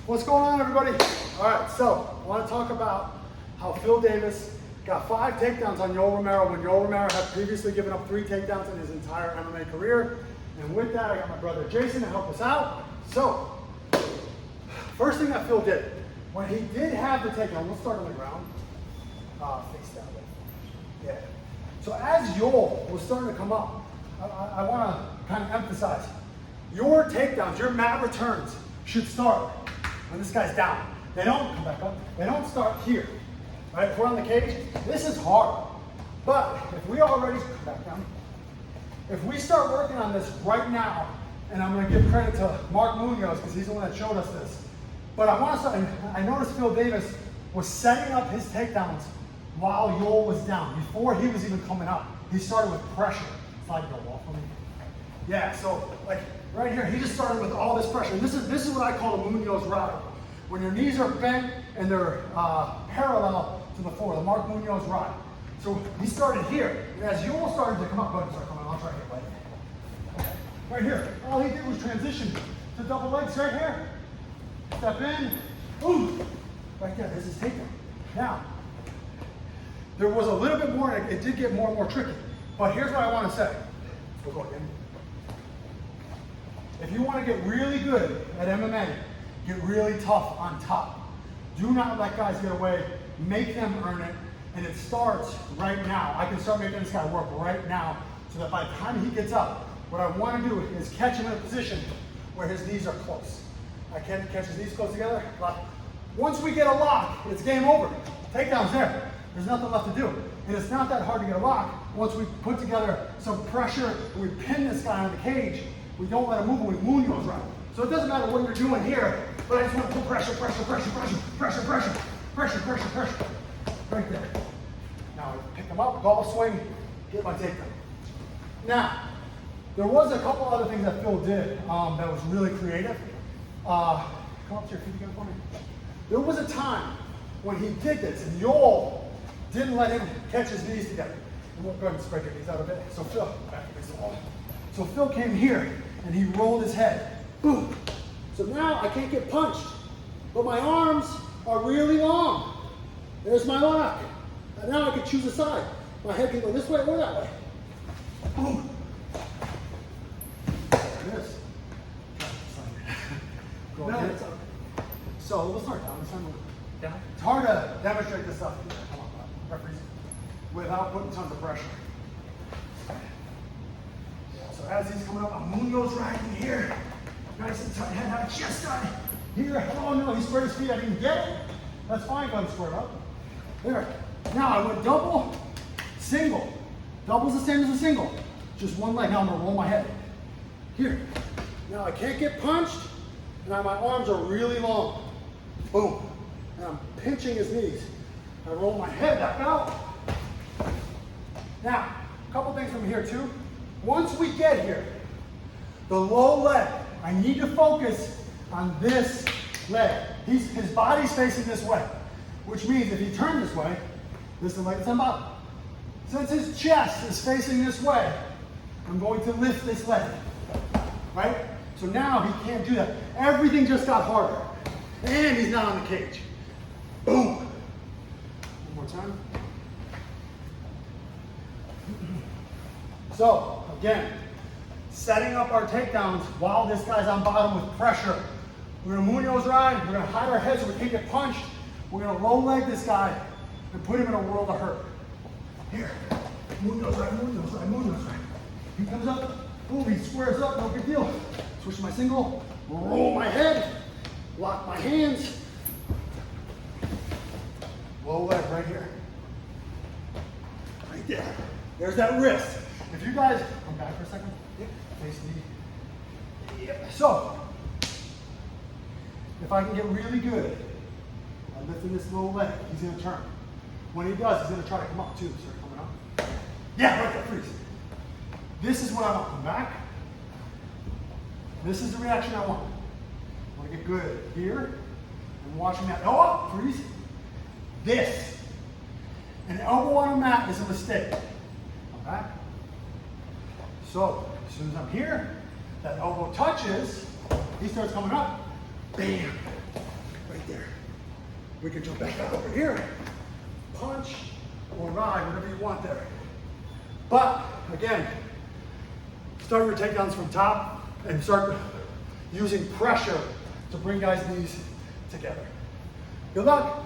What's going on, everybody? All right, so I want to talk about how Phil Davis got 5 takedowns on Yoel Romero when Yoel Romero had previously given up 3 takedowns in his entire MMA career. And with that, I got my brother Jason to help us out. So, first thing that Phil did, when he did have the takedown, we'll start on the ground. Face that way. Yeah. So as Yoel was starting to come up, I want to kind of emphasize, your takedowns, your mat returns should start when this guy's down. They don't come back up. They don't start here. Right? If we're on the cage, this is hard. But if we already come back down, if we start working on this right now, and I'm going to give credit to Mark Munoz because he's the one that showed us this. But I want to start. I noticed Phil Davis was setting up his takedowns while Yoel was down. Before he was even coming up, he started with pressure. Slide your wall for me. Yeah. So like right here, he just started with all this pressure. And this is what I call a Munoz ride. When your knees are bent and they're parallel to the floor, the Mark Munoz ride. So he started here, and as Yoel started to come up, start coming. I'll try to hit right. Right here, all he did was transition to double legs right here. Step in, boom, right there. This is takedown. Now, there was a little bit more, and it did get more and more tricky. But here's what I want to say. We'll go again. If you want to get really good at MMA, get really tough on top. Do not let guys get away. Make them earn it. And it starts right now. I can start making this guy work right now so that by the time he gets up, what I want to do is catch him in a position where his knees are close. I can't catch his knees close together. Once we get a lock, it's game over. Takedown's there. There's nothing left to do. And it's not that hard to get a lock. Once we put together some pressure and we pin this guy on the cage, we don't let him move when we Munoz right. So it doesn't matter what you're doing here, but I just want to put pressure. Right there. Now I pick them up, golf swing, get my takedown. Now, there was a couple other things that Phil did that was really creative. Come up to your feet again for me. There was a time when he did this, and Yoel didn't let him catch his knees together. And we'll go ahead and spread your knees out a bit. So Phil, back against the wall. So Phil came here, and he rolled his head. Boom. So now I can't get punched, but my arms are really long. There's my lock. And now I can choose a side. My head can go this way or that way. Boom. There it is. Go ahead. So we'll start down. Down. It's hard to demonstrate this stuff. Come on, referees. Without putting tons of pressure. So as he's coming up, I'm Munoz riding here. Nice and tight. Head out, chest side. Here. Oh no, he squared his feet. I didn't get it. That's fine. Go ahead and square up. There. Now I went double, single. Double's the same as a single. Just one leg. Now I'm going to roll my head. Here. Now I can't get punched. Now my arms are really long. Boom. And I'm pinching his knees. I roll my head back out. Now, a couple things from here too. Once we get here, the low leg, I need to focus on this leg. His body's facing this way, which means if he turned this way, this is the leg that's on bottom. Since his chest is facing this way, I'm going to lift this leg, right? So now he can't do that. Everything just got harder. And he's not on the cage. Boom. One more time. So, again, setting up our takedowns while this guy's on bottom with pressure. We're going to Munoz ride. We're going to hide our heads so we can't get punched. We're going to low leg this guy and put him in a world of hurt. Here. Munoz ride. He comes up. Boom, he squares up. No big deal. Switch to my single. Roll my head. Lock my hands. Low leg right here. Right there. There's that wrist. If you guys come back for a second. Yep. Face knee. Yep. So, if I can get really good at lifting this low leg, he's going to turn. When he does, he's going to try to come up too. Start coming up. Yeah, right there, freeze. This is what I want. Come back. This is the reaction I want. I want to get good here. And watching that. Oh, up, freeze. This. An elbow on a mat is a mistake. Come back. So, as soon as I'm here, that elbow touches, he starts coming up. Bam. We can jump back out over here, punch, or ride, whatever you want there. But again, start your takedowns from top and start using pressure to bring guys' knees together. Good luck.